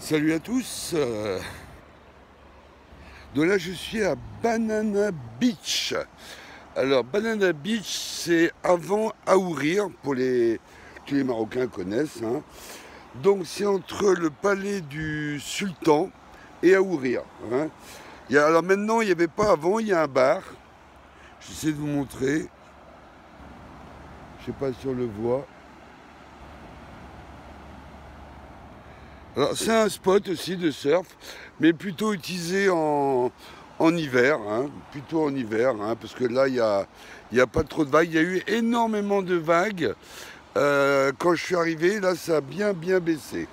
Salut à tous. Donc là, je suis à Banana Beach. Alors, Banana Beach, c'est avant Aourir, tous les Marocains connaissent, hein. Donc, c'est entre le palais du Sultan et Aourir, hein. Alors maintenant, il n'y avait pas avant, il y a un bar. J'essaie de vous montrer. Je ne sais pas si on le voit. Alors, c'est un spot aussi de surf, mais plutôt utilisé en hiver, hein, plutôt en hiver, hein, parce que là, il y a pas trop de vagues. Il y a eu énormément de vagues. Quand je suis arrivé, là, ça a bien baissé.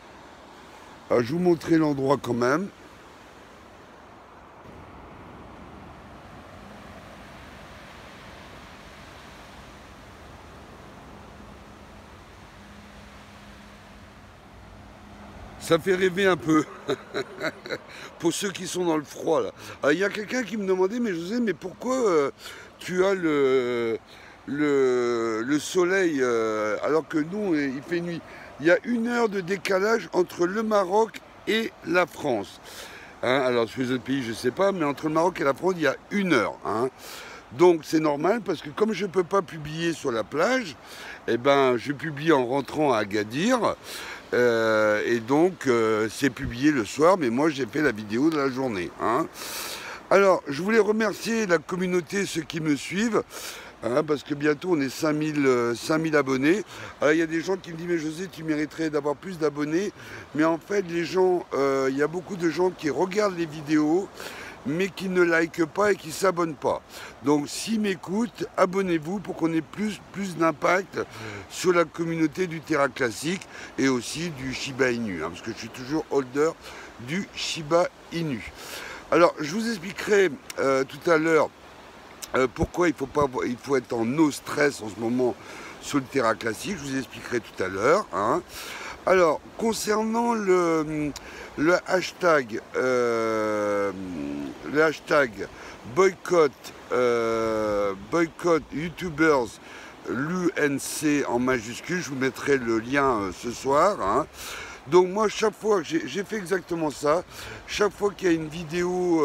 Alors, je vous montrer l'endroit quand même. Ça fait rêver un peu, pour ceux qui sont dans le froid, là. Il y a quelqu'un qui me demandait, mais José, mais pourquoi tu as le soleil alors que nous, il fait nuit? Il y a 1 heure de décalage entre le Maroc et la France. Hein, alors sur les autres pays, je ne sais pas, mais entre le Maroc et la France, il y a 1 heure, hein. Donc c'est normal parce que comme je ne peux pas publier sur la plage, eh ben, je publie en rentrant à Agadir. Et donc c'est publié le soir, mais moi j'ai fait la vidéo de la journée, hein. Alors je voulais remercier la communauté, ceux qui me suivent, hein, parce que bientôt on est 5000 abonnés. Alors il y a des gens qui me disent, mais José, tu mériterais d'avoir plus d'abonnés. Mais en fait les gens, il y a beaucoup de gens qui regardent les vidéos mais qui ne likent pas et qui ne s'abonnent pas. Donc s'ils m'écoutent, abonnez-vous pour qu'on ait plus d'impact sur la communauté du Terra Classique et aussi du Shiba Inu, hein, parce que je suis toujours holder du Shiba Inu. Alors je vous expliquerai tout à l'heure pourquoi il faut être en no stress en ce moment sur le Terra Classique, je vous expliquerai tout à l'heure, hein. Alors, concernant le hashtag, boycott, boycott YouTubers, l'UNC en majuscule, je vous mettrai le lien ce soir, hein. Donc moi, chaque fois, j'ai fait exactement ça. Chaque fois qu'il y a une vidéo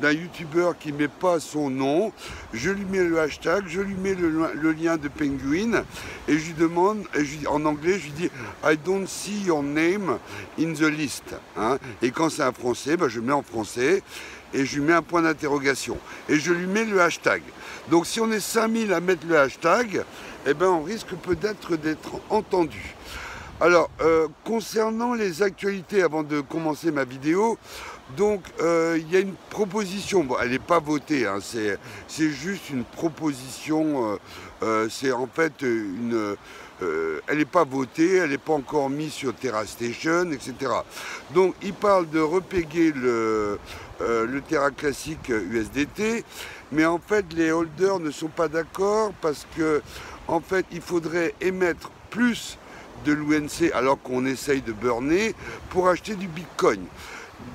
d'un youtubeur qui ne met pas son nom, je lui mets le hashtag, je lui mets le lien de Penguin et je lui demande, en anglais, je lui dis « I don't see your name in the list ». Hein. Et quand c'est un français, ben, je mets en français et je lui mets un point d'interrogation. Et je lui mets le hashtag. Donc si on est 5000 à mettre le hashtag, eh ben, on risque peut-être d'être entendu. Alors, concernant les actualités, avant de commencer ma vidéo, donc il y a une proposition, bon, elle n'est pas votée, hein, c'est juste une proposition, c'est en fait elle n'est pas votée, elle n'est pas encore mise sur TerraStation, etc. Donc il parle de repéguer le Terra Classique USDT, mais en fait les holders ne sont pas d'accord parce que en fait il faudrait émettre plus de l'UNC alors qu'on essaye de burner pour acheter du Bitcoin.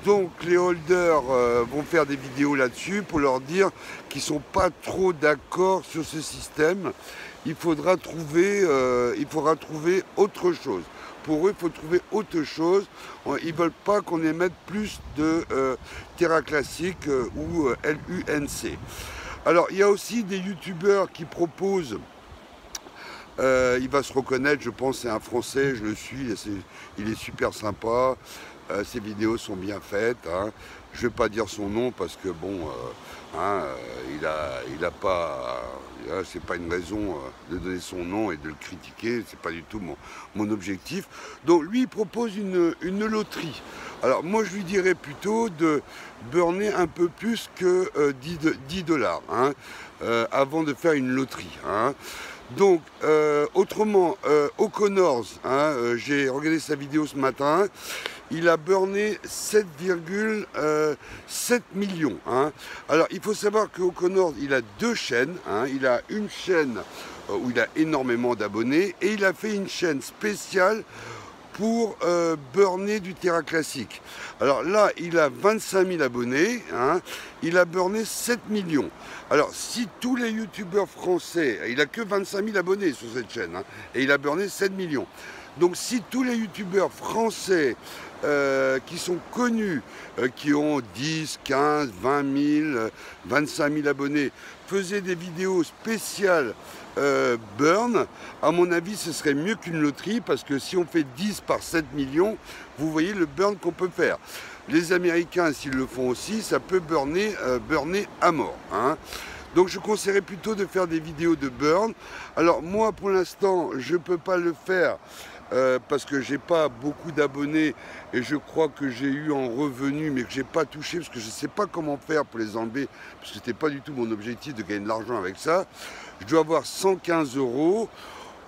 Donc les holders vont faire des vidéos là-dessus pour leur dire qu'ils ne sont pas trop d'accord sur ce système. Il faudra trouver autre chose. Pour eux, il faut trouver autre chose. Ils ne veulent pas qu'on émette plus de Terra Classique ou LUNC. Alors il y a aussi des youtubeurs qui proposent, il va se reconnaître, je pense, c'est un Français, je le suis, il est super sympa, ses vidéos sont bien faites, hein. Je ne vais pas dire son nom parce que bon, hein, il a pas, c'est pas une raison de donner son nom et de le critiquer, c'est pas du tout mon objectif. Donc lui, il propose une loterie. Alors moi, je lui dirais plutôt de burner un peu plus que 10 $, hein, avant de faire une loterie, hein. Donc, autrement, O'Connors, hein, j'ai regardé sa vidéo ce matin, il a burné 7,7 millions. Hein. Alors, il faut savoir que O'Connors, il a 2 chaînes. Hein, il a une chaîne où il a énormément d'abonnés et il a fait une chaîne spéciale pour burner du Terra Classique. Alors là, il a 25 000 abonnés, hein, il a burné 7 millions. Alors, si tous les youtubeurs français, il n'a que 25 000 abonnés sur cette chaîne, hein, et il a burné 7 millions. Donc, si tous les youtubeurs français qui sont connus, qui ont 10, 15, 20 000, 25 000 abonnés, faisaient des vidéos spéciales burn, à mon avis ce serait mieux qu'une loterie, parce que si on fait 10 par 7 millions, vous voyez le burn qu'on peut faire. Les Américains, s'ils le font aussi, ça peut burner à mort, hein. Donc je conseillerais plutôt de faire des vidéos de burn. Alors moi pour l'instant je ne peux pas le faire parce que j'ai pas beaucoup d'abonnés et je crois que j'ai eu en revenu mais que j'ai pas touché parce que je ne sais pas comment faire pour les enlever parce que c'était pas du tout mon objectif de gagner de l'argent avec ça. Je dois avoir 115 €.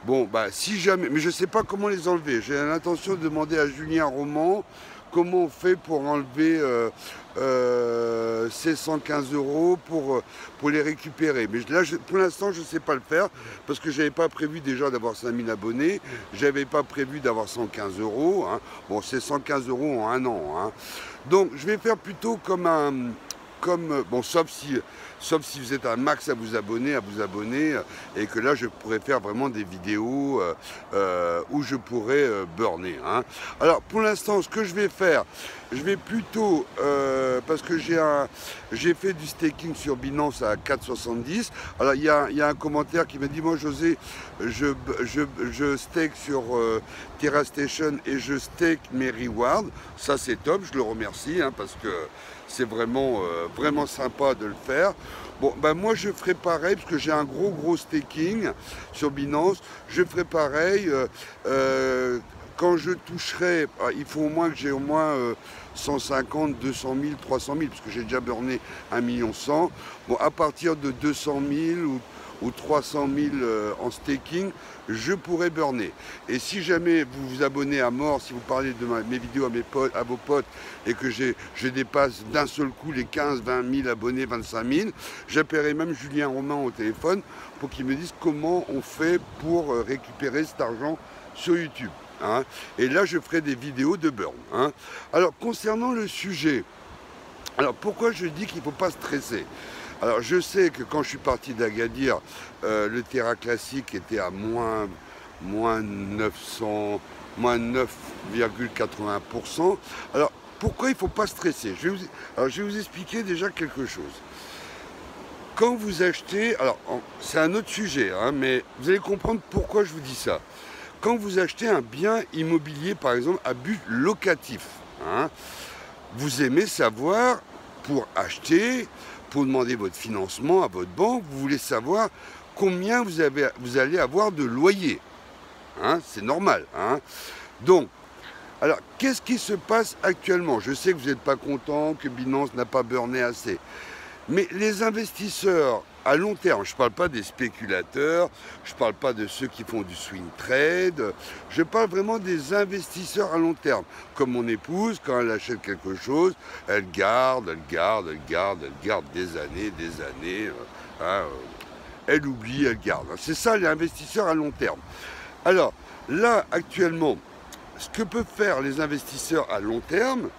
Bon bah si jamais, mais je ne sais pas comment les enlever. J'ai l'intention de demander à Julien Roman comment on fait pour enlever ces 115 € pour les récupérer. Mais là, pour l'instant, je ne sais pas le faire parce que je n'avais pas prévu déjà d'avoir 5000 abonnés. Je n'avais pas prévu d'avoir 115 €. Hein. Bon, c'est 115 € en un an. Hein. Donc, je vais faire plutôt bon, sauf si vous êtes un max à vous abonner, et que là je pourrais faire vraiment des vidéos où je pourrais burner. Hein. Alors pour l'instant, ce que je vais faire, je vais plutôt, parce que j'ai fait du staking sur Binance à 4,70. Alors il y a un commentaire qui m'a dit, moi José, je stake sur TerraStation et je stake mes rewards. Ça c'est top, je le remercie, hein, parce que c'est vraiment, vraiment sympa de le faire. Bon, ben moi je ferai pareil, parce que j'ai un gros staking sur Binance. Je ferai pareil, quand je toucherai, il faut au moins que j'ai au moins 150, 200 000, 300 000, parce que j'ai déjà burné 1 100 000. Bon, à partir de 200 000 ou 300 000 en staking, je pourrais burner. Et si jamais vous vous abonnez à mort, si vous parlez de mes vidéos à vos potes, et que je dépasse d'un seul coup les 15, 20 000 abonnés, 25 000, j'appellerai même Julien Roman au téléphone pour qu'il me dise comment on fait pour récupérer cet argent sur YouTube. Hein. Et là, je ferai des vidéos de burn. Hein. Alors, concernant le sujet, alors pourquoi je dis qu'il ne faut pas stresser? Alors je sais que quand je suis parti d'Agadir, le Terra classique était à moins 9,80%. Alors pourquoi il ne faut pas stresser? Je vais vous expliquer déjà quelque chose. Quand vous achetez, alors c'est un autre sujet, hein, mais vous allez comprendre pourquoi je vous dis ça. Quand vous achetez un bien immobilier, par exemple, à but locatif, hein, vous aimez savoir, pour acheter, pour demander votre financement à votre banque, vous voulez savoir combien vous allez avoir de loyer. Hein, c'est normal. Hein. Donc, alors, qu'est-ce qui se passe actuellement? Je sais que vous n'êtes pas content, que Binance n'a pas burné assez. Mais les investisseurs à long terme, je ne parle pas des spéculateurs, je ne parle pas de ceux qui font du swing trade, je parle vraiment des investisseurs à long terme. Comme mon épouse, quand elle achète quelque chose, elle garde des années, elle oublie, elle garde. C'est ça les investisseurs à long terme. Alors là, actuellement, ce que peuvent faire les investisseurs à long terme,